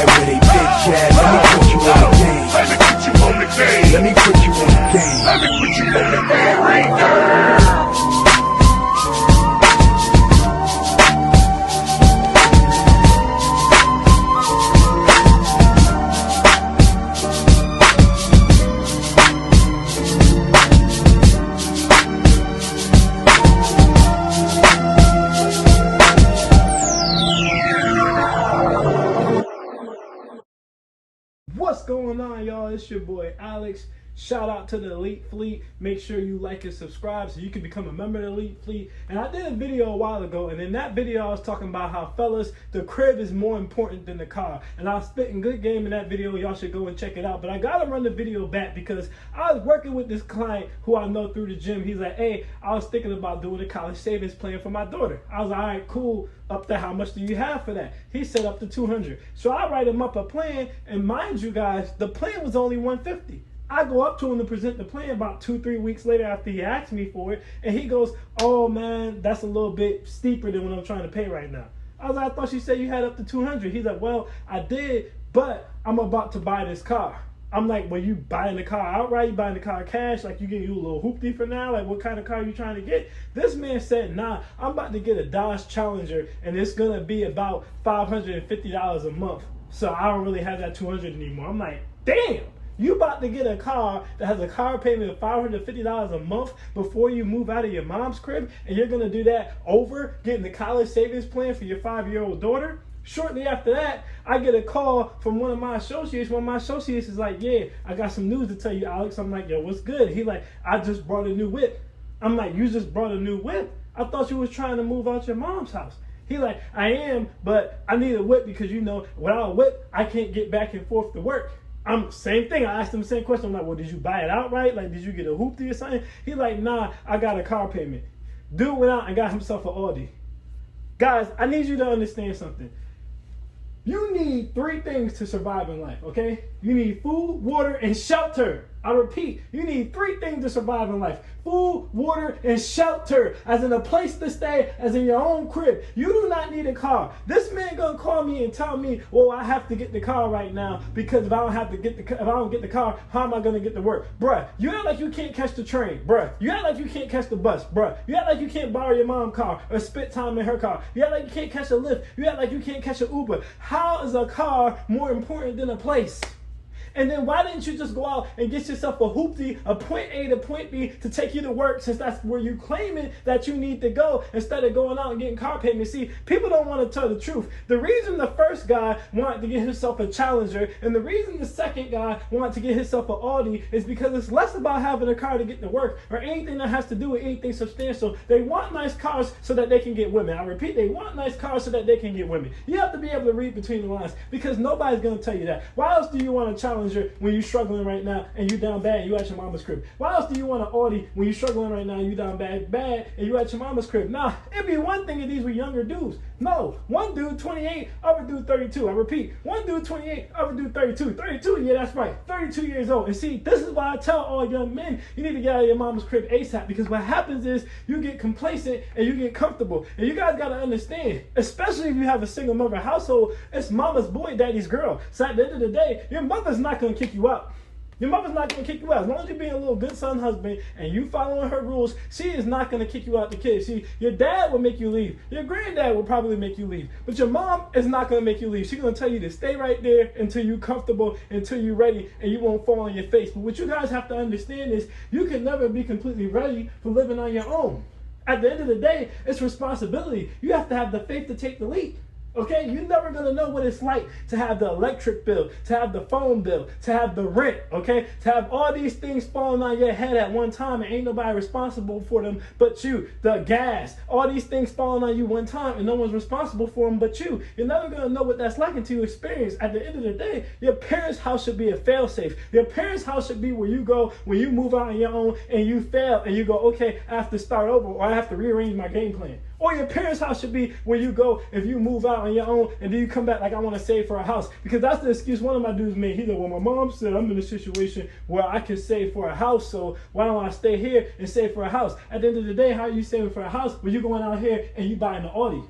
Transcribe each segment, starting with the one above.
where they bitch at. Let me put you on the game. Let me put you on the game. Let me put you on the game. Let me put you on the game right there. What's going on, y'all? It's your boy Alex. Shout out to the Elite Fleet. Make sure you like and subscribe so you can become a member of the Elite Fleet. And I did a video a while ago, and in that video I was talking about how, fellas, the crib is more important than the car. And I was spitting good game in that video. Y'all should go and check it out. But I gotta run the video back because I was working with this client who I know through the gym. He's like, hey, I was thinking about doing a college savings plan for my daughter. I was like, all right, cool. Up to how much do you have for that? He said up to 200. So I write him up a plan, and mind you guys, the plan was only 150. I go up to him to present the plan about 2-3 weeks later after he asked me for it, and he goes, oh man, that's a little bit steeper than what I'm trying to pay right now. I was like, I thought you said you had up to 200. He's like, well, I did, but I'm about to buy this car. I'm like, well, you buying the car outright? You buying the car cash? Like, you getting you a little hoopty for now? Like, what kind of car are you trying to get? This man said, nah, I'm about to get a Dodge Challenger, and it's going to be about $550 a month. So I don't really have that 200 anymore. I'm like, damn. You about to get a car that has a car payment of $550 a month before you move out of your mom's crib, and you're going to do that over getting the college savings plan for your 5-year-old daughter? Shortly after that, I get a call from one of my associates. One of my associates is like, yeah, I got some news to tell you, Alex. I'm like, yo, what's good? He like, I just brought a new whip. I'm like, you just brought a new whip? I thought you was trying to move out your mom's house. He like, I am, but I need a whip because, you know, without a whip, I can't get back and forth to work. Same thing. I asked him the same question. I'm like, well, did you buy it outright? Like, did you get a hoopty or something? He like, nah, I got a car payment. Dude went out and got himself an Audi. Guys, I need you to understand something. You need 3 things to survive in life, okay? You need food, water, and shelter. I repeat, you need 3 things to survive in life. Food, water, and shelter. As in a place to stay, as in your own crib. You do not need a car. This man gonna call me and tell me, well, I have to get the car right now because if I don't get the car, how am I gonna get to work? Bruh, you act like you can't catch the train. Bruh, you act like you can't catch the bus. Bruh, you act like you can't borrow your mom's car or spend time in her car. You act like you can't catch a Lyft. You act like you can't catch an Uber. How is a car more important than a place? And then why didn't you just go out and get yourself a hoopty, a point A to point B to take you to work, since that's where you claiming that you need to go, instead of going out and getting car payments? See, people don't want to tell the truth. The reason the first guy wanted to get himself a Challenger and the reason the second guy wanted to get himself an Audi is because it's less about having a car to get to work or anything that has to do with anything substantial. They want nice cars so that they can get women. I repeat, they want nice cars so that they can get women. You have to be able to read between the lines because nobody's going to tell you that. Why else do you want a Challenger when you're struggling right now and you down bad and you at your mama's crib? Why else do you want an Audi when you're struggling right now and you down bad and you at your mama's crib? Nah, it'd be one thing if these were younger dudes. No, one dude 28, other dude 32. I repeat, one dude 28, other dude 32. 32, yeah, that's right, 32 years old. And see, this is why I tell all young men, you need to get out of your mama's crib ASAP, because what happens is you get complacent and you get comfortable. And you guys got to understand, especially if you have a single mother household, it's mama's boy, daddy's girl. So at the end of the day, your mother's not going to kick you out. Your mother's not going to kick you out. As long as you're being a little good son husband and you following her rules, she is not going to kick you out the kid. See, your dad will make you leave. Your granddad will probably make you leave. But your mom is not going to make you leave. She's going to tell you to stay right there until you're comfortable, until you're ready, and you won't fall on your face. But what you guys have to understand is you can never be completely ready for living on your own. At the end of the day, it's responsibility. You have to have the faith to take the leap. Okay, you're never gonna know what it's like to have the electric bill, to have the phone bill, to have the rent, okay? To have all these things falling on your head at one time and ain't nobody responsible for them but you. The gas, all these things falling on you one time and no one's responsible for them but you. You're never gonna know what that's like until you experience. At the end of the day, your parents' house should be a fail-safe. Your parents' house should be where you go when you move out on your own and you fail and you go, okay, I have to start over or I have to rearrange my game plan. Or your parents' house should be where you go if you move out on your own and then you come back like, I want to save for a house. Because that's the excuse one of my dudes made. He's like, well, my mom said I'm in a situation where I can save for a house, so why don't I stay here and save for a house? At the end of the day, how are you saving for a house when you're going out here and you buying an Audi?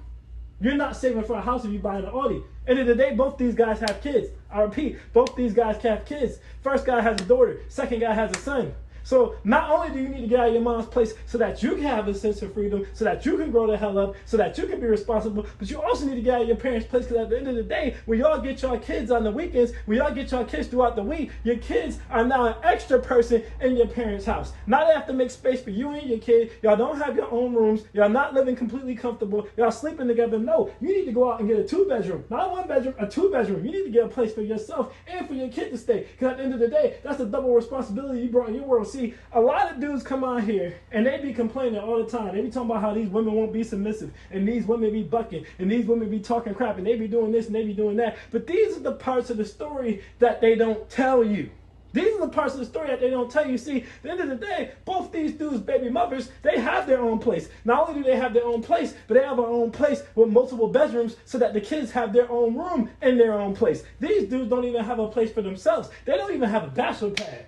You're not saving for a house if you buying an Audi. End of the day, both these guys have kids. I repeat, both these guys have kids. First guy has a daughter. Second guy has a son. So not only do you need to get out of your mom's place so that you can have a sense of freedom, so that you can grow the hell up, so that you can be responsible, but you also need to get out of your parents' place, because at the end of the day, when y'all get your kids on the weekends, when y'all get your kids throughout the week, your kids are now an extra person in your parents' house. Now they have to make space for you and your kid. Y'all don't have your own rooms. Y'all not living completely comfortable. Y'all sleeping together. No, you need to go out and get a 2-bedroom. Not a 1-bedroom, a 2-bedroom. You need to get a place for yourself and for your kid to stay, because at the end of the day, that's a double responsibility you brought in your world. See, a lot of dudes come out here and they be complaining all the time. They be talking about how these women won't be submissive, and these women be bucking, and these women be talking crap, and they be doing this and they be doing that. But these are the parts of the story that they don't tell you. These are the parts of the story that they don't tell you. See, at the end of the day, both these dudes' baby mothers, they have their own place. Not only do they have their own place, but they have their own place with multiple bedrooms so that the kids have their own room in their own place. These dudes don't even have a place for themselves. They don't even have a bachelor pad.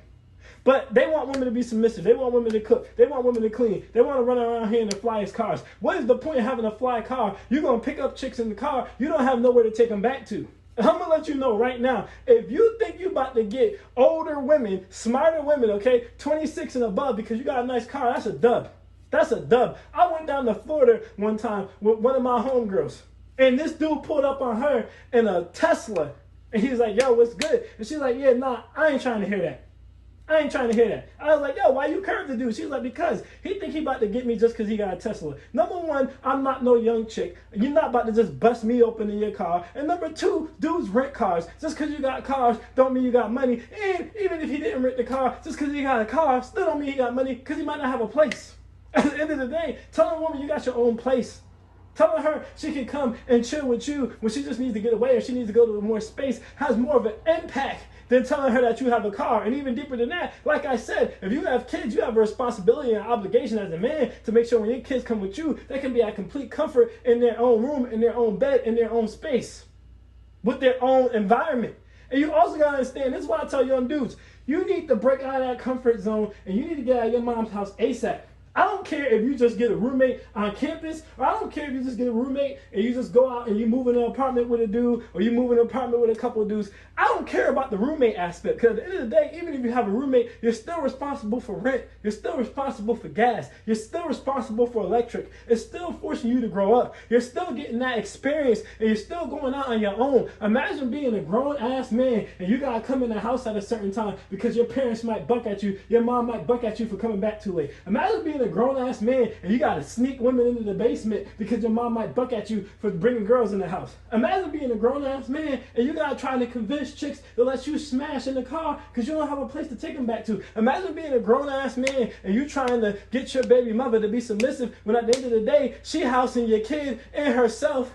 But they want women to be submissive. They want women to cook. They want women to clean. They want to run around here in the flyest cars. What is the point of having a fly car? You're going to pick up chicks in the car. You don't have nowhere to take them back to. And I'm going to let you know right now, if you think you're about to get older women, smarter women, okay, 26 and above because you got a nice car, that's a dub. That's a dub. I went down to Florida one time with one of my homegirls, and this dude pulled up on her in a Tesla, and he's like, yo, what's good? And she's like, yeah, nah, I ain't trying to hear that. I ain't trying to hear that. I was like, yo, why you curved the dude? She's like, because he think he about to get me just because he got a Tesla. Number one, I'm not no young chick. You're not about to just bust me open in your car. And number two, dudes rent cars. Just because you got cars don't mean you got money. And even if he didn't rent the car, just because he got a car still don't mean he got money, because he might not have a place. At the end of the day, tell a woman you got your own place. Telling her she can come and chill with you when she just needs to get away or she needs to go to more space has more of an impact than telling her that you have a car. And even deeper than that, like I said, if you have kids, you have a responsibility and obligation as a man to make sure when your kids come with you, they can be at complete comfort in their own room, in their own bed, in their own space, with their own environment. And you also got to understand, this is why I tell young dudes, you need to break out of that comfort zone and you need to get out of your mom's house ASAP. I don't care if you just get a roommate on campus, or I don't care if you just get a roommate and you just go out and you move in an apartment with a dude, or you move in an apartment with a couple of dudes. I don't care about the roommate aspect, because at the end of the day, even if you have a roommate, you're still responsible for rent. You're still responsible for gas. You're still responsible for electric. It's still forcing you to grow up. You're still getting that experience, and you're still going out on your own. Imagine being a grown-ass man, and you got to come in the house at a certain time because your parents might buck at you. Your mom might buck at you for coming back too late. Imagine being a grown-ass man and you got to sneak women into the basement because your mom might buck at you for bringing girls in the house. Imagine being a grown-ass man and you got to try to convince chicks to let you smash in the car because you don't have a place to take them back to. Imagine being a grown-ass man and you trying to get your baby mother to be submissive when at the end of the day, she housing your kid and herself.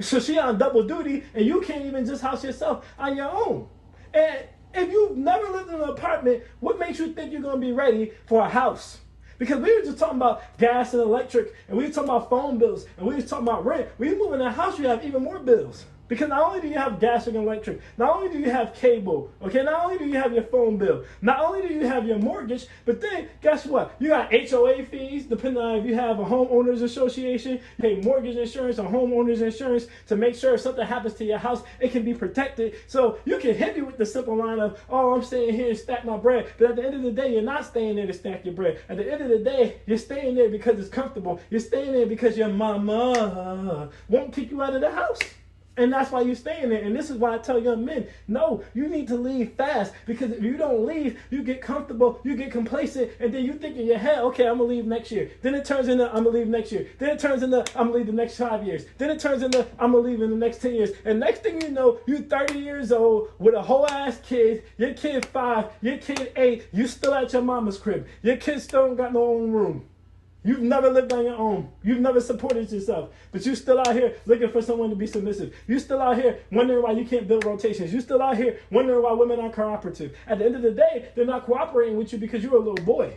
So she on double duty and you can't even just house yourself on your own. And if you've never lived in an apartment, what makes you think you're going to be ready for a house? Because we were just talking about gas and electric, and we were talking about phone bills, and we were talking about rent. When you move in a house, you have even more bills. Because not only do you have gas and electric, not only do you have cable, okay, not only do you have your phone bill, not only do you have your mortgage, but then guess what? You got HOA fees, depending on if you have a homeowners association, pay mortgage insurance or homeowners insurance to make sure if something happens to your house, it can be protected. So you can hit me with the simple line of, oh, I'm staying here and stack my bread. But at the end of the day, you're not staying there to stack your bread. At the end of the day, you're staying there because it's comfortable. You're staying there because your mama won't kick you out of the house. And that's why you're staying there. And this is why I tell young men, no, you need to leave fast. Because if you don't leave, you get comfortable, you get complacent, and then you think in your head, okay, I'm going to leave next year. Then it turns into, I'm going to leave next year. Then it turns into, I'm going to leave the next 5 years. Then it turns into, I'm going to leave in the next 10 years. And next thing you know, you're 30 years old with a whole ass kid, your kid 5, your kid 8, you still at your mama's crib. Your kid still don't got no own room. You've never lived on your own. You've never supported yourself. But you're still out here looking for someone to be submissive. You're still out here wondering why you can't build rotations. You're still out here wondering why women aren't cooperative. At the end of the day, they're not cooperating with you because you're a little boy.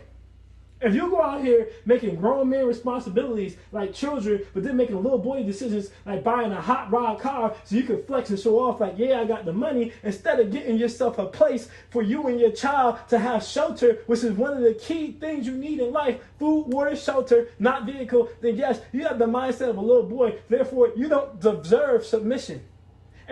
If you go out here making grown men responsibilities like children, but then making little boy decisions like buying a hot rod car so you can flex and show off like, yeah, I got the money, instead of getting yourself a place for you and your child to have shelter, which is one of the key things you need in life, food, water, shelter, not vehicle, then yes, you have the mindset of a little boy. Therefore, you don't deserve submission.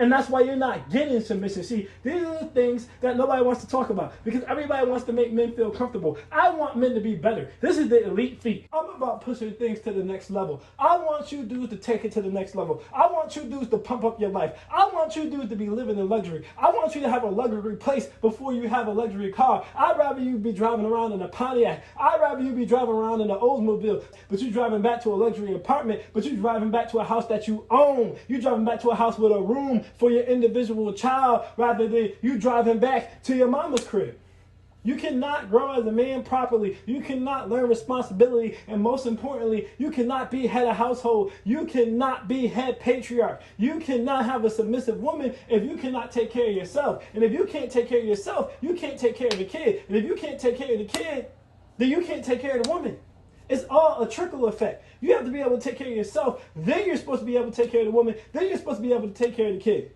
And that's why you're not getting submission. See, these are the things that nobody wants to talk about because everybody wants to make men feel comfortable. I want men to be better. This is the elite feat. I'm about pushing things to the next level. I want you dudes to take it to the next level. I want you dudes to pump up your life. I want you dudes to be living in luxury. I want you to have a luxury place before you have a luxury car. I'd rather you be driving around in a Pontiac. I'd rather you be driving around in an Oldsmobile, but you're driving back to a luxury apartment, but you're driving back to a house that you own. You're driving back to a house with a room for your individual child rather than you driving back to your mama's crib. You cannot grow as a man properly. You cannot learn responsibility. And most importantly, you cannot be head of household. You cannot be head patriarch. You cannot have a submissive woman if you cannot take care of yourself. And if you can't take care of yourself, you can't take care of the kid. And if you can't take care of the kid, then you can't take care of the woman. It's all a trickle effect. You have to be able to take care of yourself. Then you're supposed to be able to take care of the woman. Then you're supposed to be able to take care of the kid.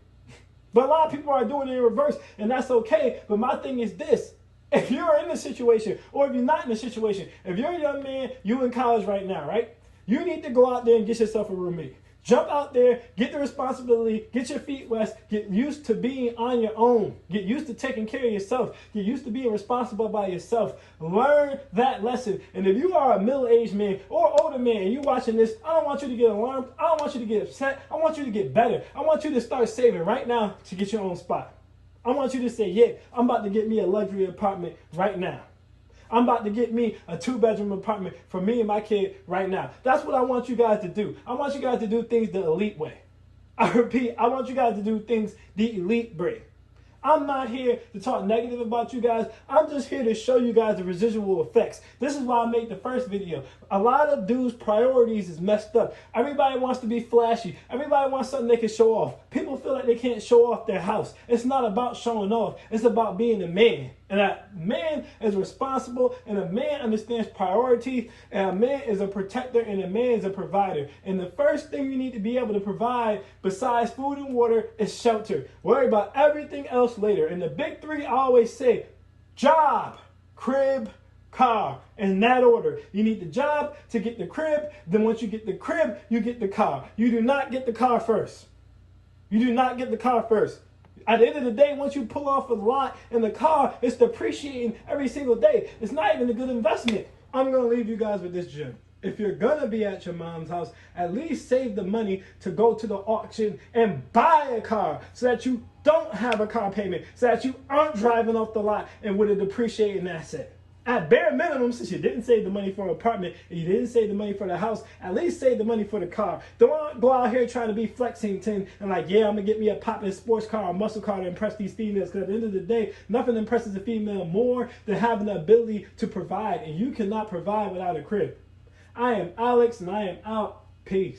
But a lot of people are doing it in reverse, and that's okay. But my thing is this. If you're in a situation, or if you're not in a situation, if you're a young man, you in college right now, right? You need to go out there and get yourself a roommate. Jump out there, get the responsibility, get your feet wet, get used to being on your own. Get used to taking care of yourself. Get used to being responsible by yourself. Learn that lesson. And if you are a middle-aged man or older man and you're watching this, I don't want you to get alarmed. I don't want you to get upset. I want you to get better. I want you to start saving right now to get your own spot. I want you to say, yeah, I'm about to get me a luxury apartment right now. I'm about to get me a 2-bedroom apartment for me and my kid right now. That's what I want you guys to do. I want you guys to do things the elite way. I repeat, I want you guys to do things the elite way. I'm not here to talk negative about you guys. I'm just here to show you guys the residual effects. This is why I made the first video. A lot of dudes' priorities is messed up. Everybody wants to be flashy. Everybody wants something they can show off. People feel like they can't show off their house. It's not about showing off. It's about being a man. And a man is responsible, and a man understands priorities, and a man is a protector, and a man is a provider. And the first thing you need to be able to provide besides food and water is shelter. Worry about everything else later. And the big three, I always say, job, crib, car, in that order. You need the job to get the crib. Then once you get the crib, you get the car. You do not get the car first. You do not get the car first. At the end of the day, once you pull off a lot in the car, it's depreciating every single day. It's not even a good investment. I'm going to leave you guys with this gem. If you're going to be at your mom's house, at least save the money to go to the auction and buy a car so that you don't have a car payment, so that you aren't driving off the lot and with a depreciating asset. At bare minimum, since you didn't save the money for an apartment and you didn't save the money for the house, at least save the money for the car. Don't go out here trying to be Flexington and like, yeah, I'm going to get me a poppin' sports car or muscle car to impress these females. Because at the end of the day, nothing impresses a female more than having the ability to provide. And you cannot provide without a crib. I am Alex, and I am out. Peace.